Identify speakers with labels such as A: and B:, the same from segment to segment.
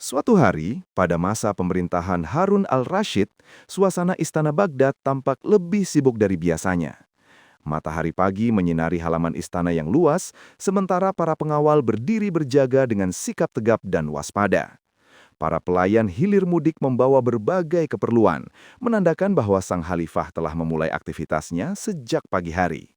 A: Suatu hari, pada masa pemerintahan Harun al-Rashid, suasana istana Baghdad tampak lebih sibuk dari biasanya. Matahari pagi menyinari halaman istana yang luas, sementara para pengawal berdiri berjaga dengan sikap tegap dan waspada. Para pelayan hilir mudik membawa berbagai keperluan, menandakan bahwa sang khalifah telah memulai aktivitasnya sejak pagi hari.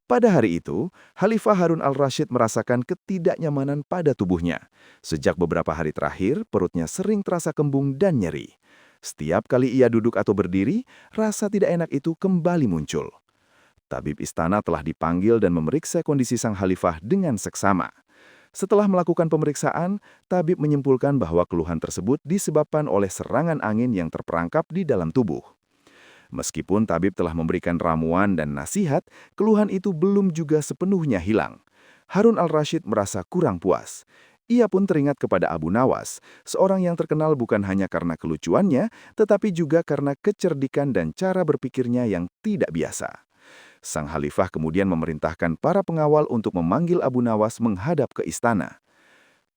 A: Pada hari itu, Khalifah Harun al-Rashid merasakan ketidaknyamanan pada tubuhnya. Sejak beberapa hari terakhir, perutnya sering terasa kembung dan nyeri. Setiap kali ia duduk atau berdiri, rasa tidak enak itu kembali muncul. Tabib istana telah dipanggil dan memeriksa kondisi sang khalifah dengan seksama. Setelah melakukan pemeriksaan, tabib menyimpulkan bahwa keluhan tersebut disebabkan oleh serangan angin yang terperangkap di dalam tubuh. Meskipun tabib telah memberikan ramuan dan nasihat, keluhan itu belum juga sepenuhnya hilang. Harun al-Rashid merasa kurang puas. Ia pun teringat kepada Abu Nawas, seorang yang terkenal bukan hanya karena kelucuannya, tetapi juga karena kecerdikan dan cara berpikirnya yang tidak biasa. Sang khalifah kemudian memerintahkan para pengawal untuk memanggil Abu Nawas menghadap ke istana.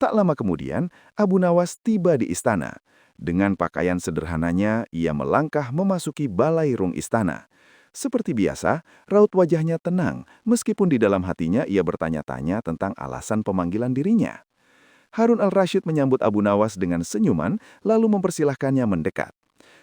A: Tak lama kemudian, Abu Nawas tiba di istana. Dengan pakaian sederhananya, ia melangkah memasuki balairung istana. Seperti biasa, raut wajahnya tenang, meskipun di dalam hatinya ia bertanya-tanya tentang alasan pemanggilan dirinya. Harun al-Rashid menyambut Abu Nawas dengan senyuman, lalu mempersilahkannya mendekat.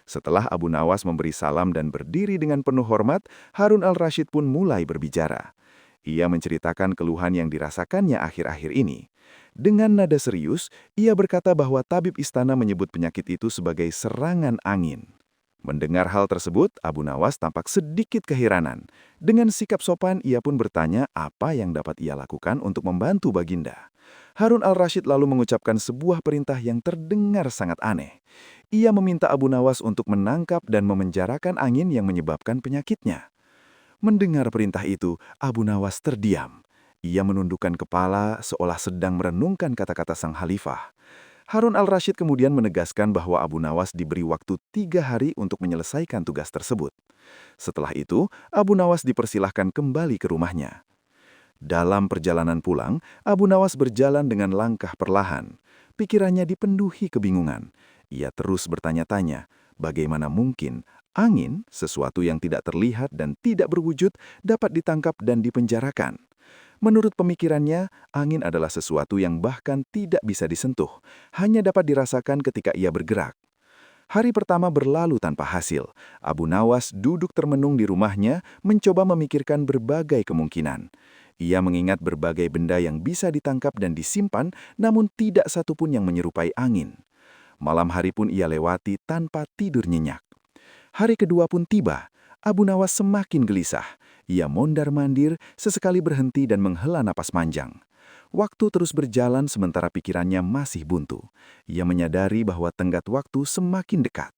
A: Setelah Abu Nawas memberi salam dan berdiri dengan penuh hormat, Harun al-Rashid pun mulai berbicara. Ia menceritakan keluhan yang dirasakannya akhir-akhir ini. Dengan nada serius, ia berkata bahwa tabib istana menyebut penyakit itu sebagai serangan angin. Mendengar hal tersebut, Abu Nawas tampak sedikit keheranan. Dengan sikap sopan, ia pun bertanya apa yang dapat ia lakukan untuk membantu Baginda. Harun al-Rashid lalu mengucapkan sebuah perintah yang terdengar sangat aneh. Ia meminta Abu Nawas untuk menangkap dan memenjarakan angin yang menyebabkan penyakitnya. Mendengar perintah itu, Abu Nawas terdiam. Ia menundukkan kepala seolah sedang merenungkan kata-kata sang khalifah. Harun al-Rashid kemudian menegaskan bahwa Abu Nawas diberi waktu 3 hari untuk menyelesaikan tugas tersebut. Setelah itu, Abu Nawas dipersilahkan kembali ke rumahnya. Dalam perjalanan pulang, Abu Nawas berjalan dengan langkah perlahan. Pikirannya dipenuhi kebingungan. Ia terus bertanya-tanya, bagaimana mungkin angin, sesuatu yang tidak terlihat dan tidak berwujud, dapat ditangkap dan dipenjarakan. Menurut pemikirannya, angin adalah sesuatu yang bahkan tidak bisa disentuh, hanya dapat dirasakan ketika ia bergerak. Hari pertama berlalu tanpa hasil. Abu Nawas duduk termenung di rumahnya, mencoba memikirkan berbagai kemungkinan. Ia mengingat berbagai benda yang bisa ditangkap dan disimpan, namun tidak satupun yang menyerupai angin. Malam hari pun ia lewati tanpa tidur nyenyak. Hari kedua pun tiba. Abu Nawas semakin gelisah. Ia mondar-mandir, sesekali berhenti dan menghela napas panjang. Waktu terus berjalan sementara pikirannya masih buntu. Ia menyadari bahwa tenggat waktu semakin dekat.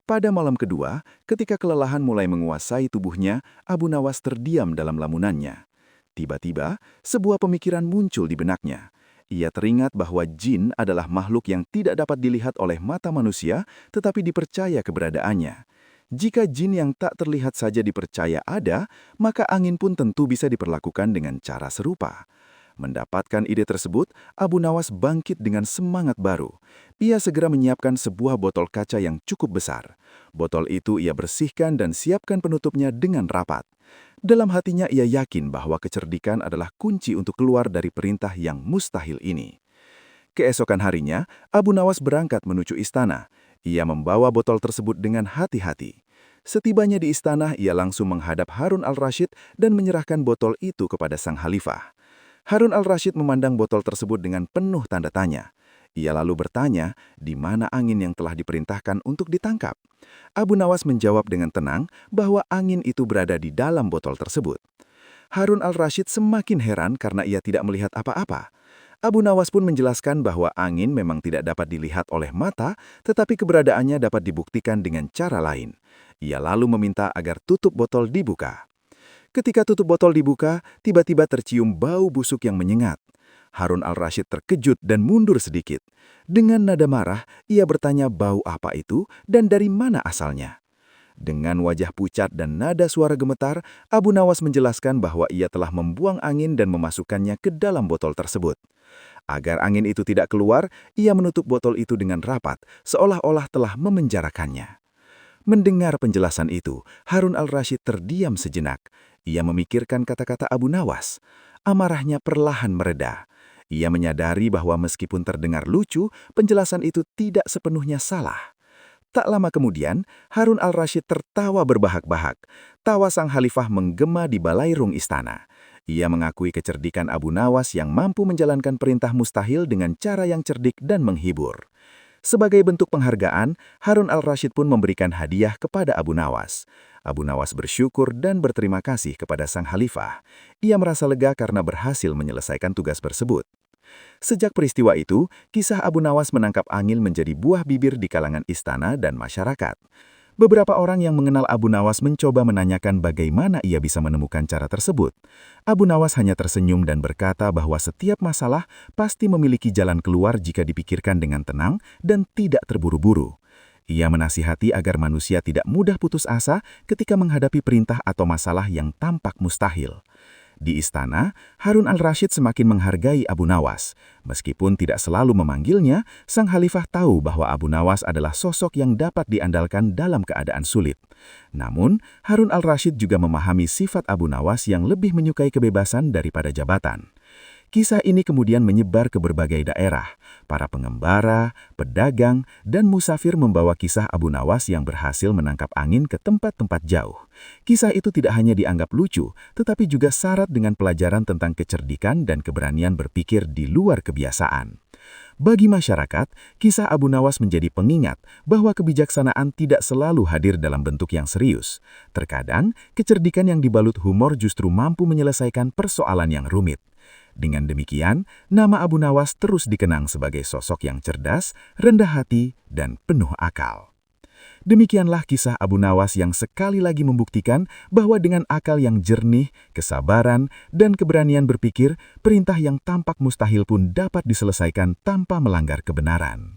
A: Pada malam kedua, ketika kelelahan mulai menguasai tubuhnya, Abu Nawas terdiam dalam lamunannya. Tiba-tiba, sebuah pemikiran muncul di benaknya. Ia teringat bahwa jin adalah makhluk yang tidak dapat dilihat oleh mata manusia, tetapi dipercaya keberadaannya. Jika jin yang tak terlihat saja dipercaya ada, maka angin pun tentu bisa diperlakukan dengan cara serupa. Mendapatkan ide tersebut, Abu Nawas bangkit dengan semangat baru. Ia segera menyiapkan sebuah botol kaca yang cukup besar. Botol itu ia bersihkan dan siapkan penutupnya dengan rapat. Dalam hatinya ia yakin bahwa kecerdikan adalah kunci untuk keluar dari perintah yang mustahil ini. Keesokan harinya, Abu Nawas berangkat menuju istana. Ia membawa botol tersebut dengan hati-hati. Setibanya di istana, ia langsung menghadap Harun al-Rashid dan menyerahkan botol itu kepada sang khalifah. Harun al-Rashid memandang botol tersebut dengan penuh tanda tanya. Ia lalu bertanya, di mana angin yang telah diperintahkan untuk ditangkap? Abu Nawas menjawab dengan tenang bahwa angin itu berada di dalam botol tersebut. Harun al-Rashid semakin heran karena ia tidak melihat apa-apa. Abu Nawas pun menjelaskan bahwa angin memang tidak dapat dilihat oleh mata, tetapi keberadaannya dapat dibuktikan dengan cara lain. Ia lalu meminta agar tutup botol dibuka. Ketika tutup botol dibuka, tiba-tiba tercium bau busuk yang menyengat. Harun al-Rashid terkejut dan mundur sedikit. Dengan nada marah, ia bertanya bau apa itu dan dari mana asalnya. Dengan wajah pucat dan nada suara gemetar, Abu Nawas menjelaskan bahwa ia telah membuang angin dan memasukkannya ke dalam botol tersebut. Agar angin itu tidak keluar, ia menutup botol itu dengan rapat, seolah-olah telah memenjarakannya. Mendengar penjelasan itu, Harun al-Rashid terdiam sejenak. Ia memikirkan kata-kata Abu Nawas. Amarahnya perlahan mereda. Ia menyadari bahwa meskipun terdengar lucu, penjelasan itu tidak sepenuhnya salah. Tak lama kemudian, Harun al-Rashid tertawa berbahak-bahak. Tawa sang khalifah menggema di balairung istana. Ia mengakui kecerdikan Abu Nawas yang mampu menjalankan perintah mustahil dengan cara yang cerdik dan menghibur. Sebagai bentuk penghargaan, Harun al-Rashid pun memberikan hadiah kepada Abu Nawas. Abu Nawas bersyukur dan berterima kasih kepada sang khalifah. Ia merasa lega karena berhasil menyelesaikan tugas tersebut. Sejak peristiwa itu, kisah Abu Nawas menangkap angin menjadi buah bibir di kalangan istana dan masyarakat. Beberapa orang yang mengenal Abu Nawas mencoba menanyakan bagaimana ia bisa menemukan cara tersebut. Abu Nawas hanya tersenyum dan berkata bahwa setiap masalah pasti memiliki jalan keluar jika dipikirkan dengan tenang dan tidak terburu-buru. Ia menasihati agar manusia tidak mudah putus asa ketika menghadapi perintah atau masalah yang tampak mustahil. Di istana, Harun al-Rashid semakin menghargai Abu Nawas. Meskipun tidak selalu memanggilnya, sang khalifah tahu bahwa Abu Nawas adalah sosok yang dapat diandalkan dalam keadaan sulit. Namun, Harun al-Rashid juga memahami sifat Abu Nawas yang lebih menyukai kebebasan daripada jabatan. Kisah ini kemudian menyebar ke berbagai daerah. Para pengembara, pedagang, dan musafir membawa kisah Abu Nawas yang berhasil menangkap angin ke tempat-tempat jauh. Kisah itu tidak hanya dianggap lucu, tetapi juga syarat dengan pelajaran tentang kecerdikan dan keberanian berpikir di luar kebiasaan. Bagi masyarakat, kisah Abu Nawas menjadi pengingat bahwa kebijaksanaan tidak selalu hadir dalam bentuk yang serius. Terkadang, kecerdikan yang dibalut humor justru mampu menyelesaikan persoalan yang rumit. Dengan demikian, nama Abu Nawas terus dikenang sebagai sosok yang cerdas, rendah hati, dan penuh akal. Demikianlah kisah Abu Nawas yang sekali lagi membuktikan bahwa dengan akal yang jernih, kesabaran, dan keberanian berpikir, perintah yang tampak mustahil pun dapat diselesaikan tanpa melanggar kebenaran.